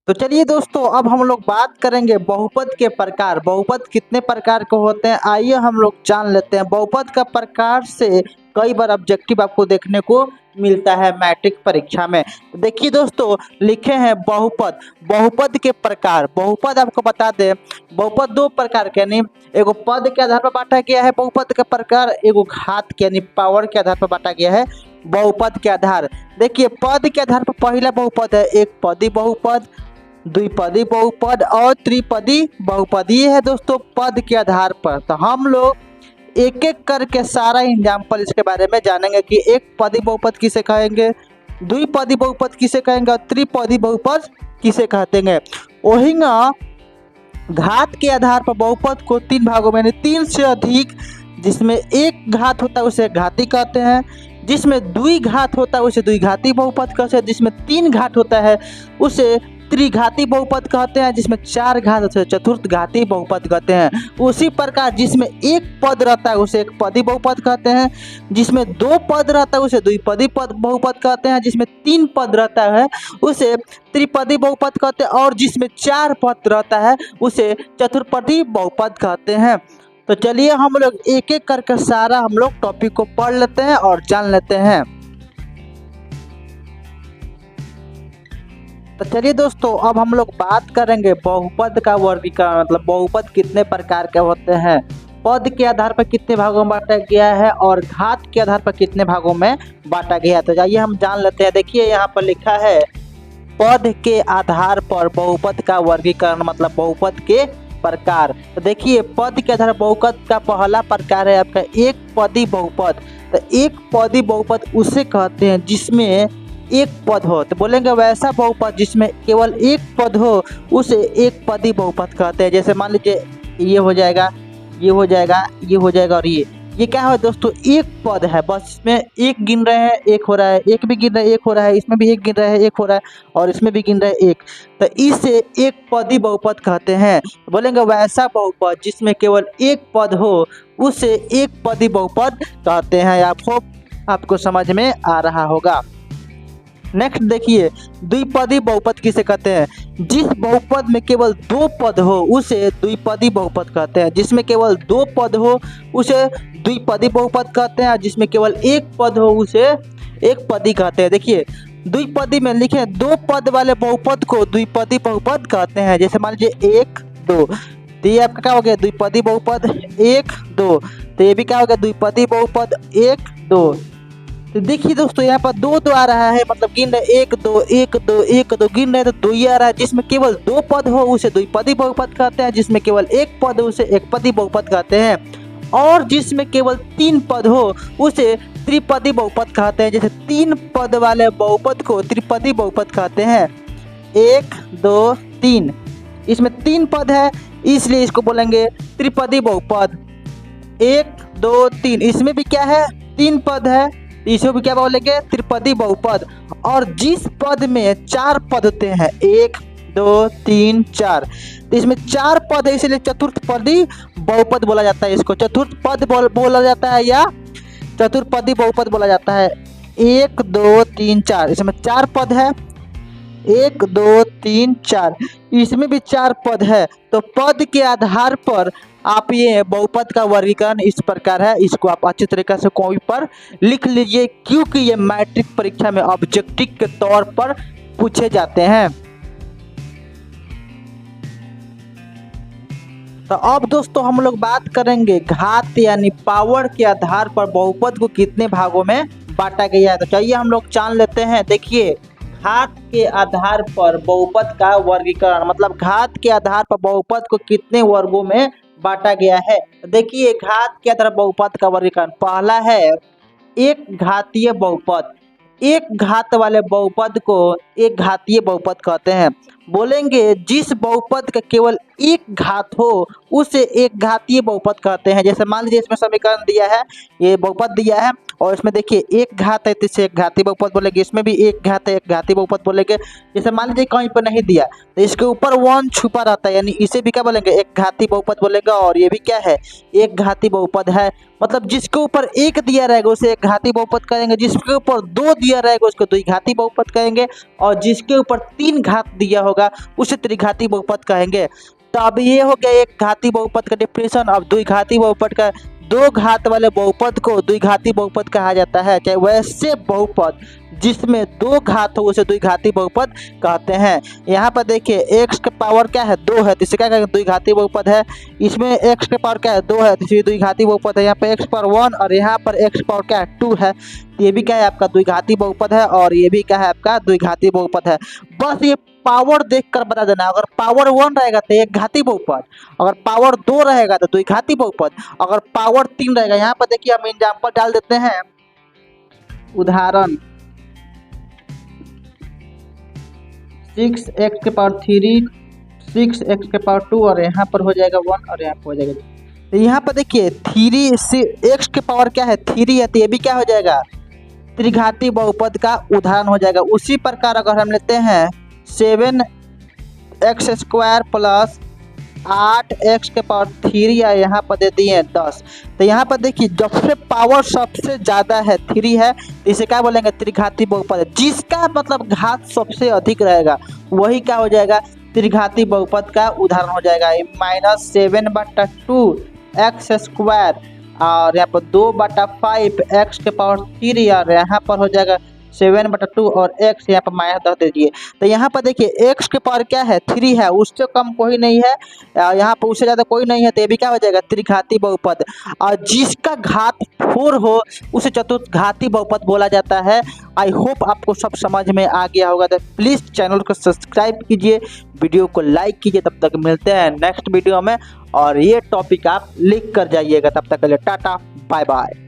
तो चलिए दोस्तों, अब हम लोग बात करेंगे बहुपद के प्रकार। बहुपद कितने प्रकार के होते हैं, आइए हम लोग जान लेते हैं। बहुपद का प्रकार से कई बार ऑब्जेक्टिव आपको देखने को मिलता है मैट्रिक परीक्षा में। तो देखिए दोस्तों, लिखे हैं बहुपद। बहुपद के प्रकार, बहुपद आपको बता दें, बहुपद दो प्रकार के, यानी एगो पद के आधार पर बांटा गया है बहुपद का प्रकार, एगो घात के यानी पावर के आधार पर बांटा गया है बहुपद के आधार। देखिए, पद के आधार पर पहला बहुपद है एक पदी बहुपद, द्विपदी बहुपद और त्रिपदी बहुपद। ये है दोस्तों पद के आधार पर। तो हम लोग एक एक करके सारा एग्जाम्पल इसके बारे में जानेंगे कि एक पदी बहुपद किसे कहेंगे, द्विपदी बहुपद किसे कहेंगे और त्रिपदी बहुपद किसे कहते हैं। वही घात के आधार पर बहुपद को तीन भागों में, यानी तीन से अधिक, जिसमें एक घात होता है उसे घाती कहते हैं, जिसमें द्विघात होता है उसे द्विघाती बहुपद कहते हैं, जिसमें तीन घात होता है उसे त्रिघाती बहुपद कहते हैं, जिसमें चार घात होते हैं चतुर्थ घाती बहुपद कहते हैं। उसी प्रकार जिसमें एक पद रहता है उसे एक पदी बहुपद कहते हैं, जिसमें दो पद रहता है उसे द्विपदी पद बहुपद कहते हैं, जिसमें तीन पद रहता है उसे त्रिपदी बहुपद कहते हैं, और जिसमें चार पद रहता है उसे चतुर्पदी बहुपद कहते हैं। तो चलिए हम लोग एक एक करके सारा हम लोग टॉपिक को पढ़ लेते हैं और जान लेते हैं। तो चलिए दोस्तों, अब हम लोग बात करेंगे बहुपद का वर्गीकरण, मतलब बहुपद कितने प्रकार के होते हैं, पद के आधार पर कितने भागों में बांटा गया है और घात के आधार पर कितने भागों में बांटा गया है। तो आइए हम जान लेते हैं। देखिए, यहाँ पर लिखा है पद के आधार पर बहुपद का वर्गीकरण, मतलब बहुपद के प्रकार। तो देखिए, पद के आधार पर बहुपद का पहला प्रकार है आपका एक पदी बहुपद। तो एक पदी बहुपद उसे कहते हैं जिसमें एक पद हो। तो बोलेंगे वैसा बहुपद जिसमें केवल एक पद हो उसे एक पदी बहुपद कहते हैं। जैसे मान लीजिए ये हो जाएगा, ये हो जाएगा, ये हो जाएगा और ये क्या है दोस्तों, एक पद है, बस इसमें एक गिन रहे हैं एक हो रहा है, एक भी गिन रहे हैं एक हो रहा है, इसमें भी एक गिन रहे हैं एक हो रहा है और इसमें भी गिन रहे हैं एक। तो इसे एक पदी बहुपद कहते हैं। बोलेंगे वैसा बहुपद जिसमें केवल एक पद हो उसे एक पदी बहुपद कहते हैं। आपको समझ में आ रहा होगा। नेक्स्ट देखिए, द्विपदी बहुपद किसे कहते हैं, जिस बहुपद में केवल दो पद हो उसे द्विपदी बहुपद कहते हैं, जिसमें केवल दो पद हो उसे द्विपदी बहुपद कहते हैं, जिसमें केवल एक पद हो उसे एक पदी कहते हैं। देखिए, द्विपदी में लिखे दो पद वाले बहुपद को द्विपदी बहुपद कहते हैं। जैसे मान लीजिए एक दो, तो ये आपका क्या हो गया, द्विपदी बहुपद एक दो। तो ये भी क्या हो गया, द्विपदी बहुपद एक दो। तो देखिए दोस्तों, यहाँ पर दो आ रहा है, मतलब गिन रहे एक दो एक दो एक दो, गिन रहे तो दो ही आ रहा है। जिसमें केवल दो पद हो उसे द्विपदी बहुपद कहते हैं, जिसमें केवल एक पद हो उसे एक पदी बहुपद कहते हैं, और जिसमें केवल तीन पद हो उसे त्रिपदी बहुपद कहते हैं। जैसे तीन पद वाले बहुपद को त्रिपदी बहुपद कहते हैं। एक दो तीन, इसमें तीन पद है इसलिए इसको बोलेंगे त्रिपदी बहुपद। एक दो तीन, इसमें भी क्या है, तीन पद है, इसे भी क्या बोलेंगे, त्रिपदी बहुपद। और जिस पद में चार पद होते हैं, एक दो तीन चार, तो इसमें चार पद है इसलिए चतुर्थपदी बहुपद बोला जाता है। इसको चतुर्थ पद बोला जाता है या चतुर्पदी बहुपद बोला जाता है। एक दो तीन चार, इसमें चार पद है, एक दो तीन चार, इसमें भी चार पद है। तो पद के आधार पर आप ये बहुपद का वर्गीकरण इस प्रकार है। इसको आप अच्छी तरीके से कॉपी पर लिख लीजिए, क्योंकि ये मैट्रिक परीक्षा में ऑब्जेक्टिव के तौर पर पूछे जाते हैं। तो अब दोस्तों हम लोग बात करेंगे घात यानी पावर के आधार पर बहुपद को कितने भागों में बांटा गया है। तो चलिए हम लोग जान लेते हैं। देखिए, घात के आधार पर बहुपद का वर्गीकरण, मतलब घात के आधार पर बहुपद को कितने वर्गों में बांटा गया है। देखिए, घात के आधार बहुपद का वर्गीकरण पहला है एक घातीय बहुपद। एक घात वाले बहुपद को एक घातीय बहुपद कहते हैं। बोलेंगे जिस बहुपद का केवल एक घात हो उसे एक घातीय बहुपद कहते हैं। जैसे मान लीजिए इसमें समीकरण दिया है, ये बहुपद दिया है और इसमें देखिए एक घात है तो इसे एक घातीय बहुपद बोलेंगे, इसमें भी एक घात है एक घातीय बहुपद बोलेंगे। जैसे मान लीजिए कहीं पर नहीं दिया तो इसके ऊपर 1 छुपा रहता है, यानी इसे भी क्या बोलेंगे, एक घातीय बहुपद बोलेंगे। और ये भी क्या है, एक घातीय बहुपद है। मतलब जिसके ऊपर एक दिया रहेगा उसे एक घातीय बहुपद कहेंगे, जिसके ऊपर 2 दिया रहेगा उसको द्विघाती बहुपद कहेंगे, और जिसके ऊपर 3 घात दिया होगा उसे त्रिघाती बहुपद कहेंगे। तो अब ये हो गया एक घाती बहुपद का डिफिनेशन। अब द्विघाती बहुपद का, 2 घात वाले बहुपद को द्विघाती बहुपद कहा जाता है। चाहे वैसे बहुपद जिसमें 2 घात हो उसे द्विघाती बहुपद कहते हैं। यहाँ पर देखिए x के पावर क्या है, 2 है तो इसे क्या कहेंगे, द्विघाती बहुपद है। इसमें x के पावर क्या है, 2 है तो इसे द्विघाती बहुपद है। यहाँ पर x पावर 1 और यहाँ पर x पावर क्या है, 2 है, तो ये भी क्या है आपका द्विघाती बहुपद है, और ये भी क्या है आपका द्विघाती बहुपद है। बस ये पावर देखकर बता देना, अगर पावर 1 रहेगा तो एक घाती बहुपद, अगर पावर 2 रहेगा तो द्विघाती बहुपद, अगर पावर 3 रहेगा। यहाँ पर देखिए हम एग्जाम्पल डाल देते हैं, उदाहरण 6x के पावर 3, 6x के पावर 2 और यहाँ पर हो जाएगा 1 और यहाँ पर हो जाएगा। तो यहाँ पर देखिए 3x के पावर क्या है, 3 है, तो ये भी क्या हो जाएगा, त्रिघाती बहुपद का उदाहरण हो जाएगा। उसी प्रकार अगर हम लेते हैं 7x² प्लस 8x के पावर 3 या यहाँ पर दे दिए 10, तो यहाँ पर देखिए जब से पावर सबसे ज़्यादा है 3 है तो इसे क्या बोलेंगे, त्रिघाती बहुपद है। जिसका मतलब घात सबसे अधिक रहेगा वही क्या हो जाएगा, त्रिघाती बहुपद का उदाहरण हो जाएगा। -7/2x² और यहाँ पर 2/5 x के पावर 3 और यहाँ पर हो जाएगा 7/2 और x यहाँ पर -10 दे दिए। तो यहाँ पर देखिए x के पावर क्या है, 3 है, उससे कम कोई नहीं है, यहाँ पर उससे ज़्यादा कोई नहीं है, तो ये भी क्या हो जाएगा, त्रिघाती बहुपद। और जिसका घात 4 हो उसे चतुर्घाती बहुपद बोला जाता है। आई होप आपको सब समझ में आ गया होगा। तो प्लीज़ चैनल को सब्सक्राइब कीजिए, वीडियो को लाइक कीजिए। तब तक मिलते हैं नेक्स्ट वीडियो में, और ये टॉपिक आप लिख कर जाइएगा। तब तक के लिए टाटा बाय बाय।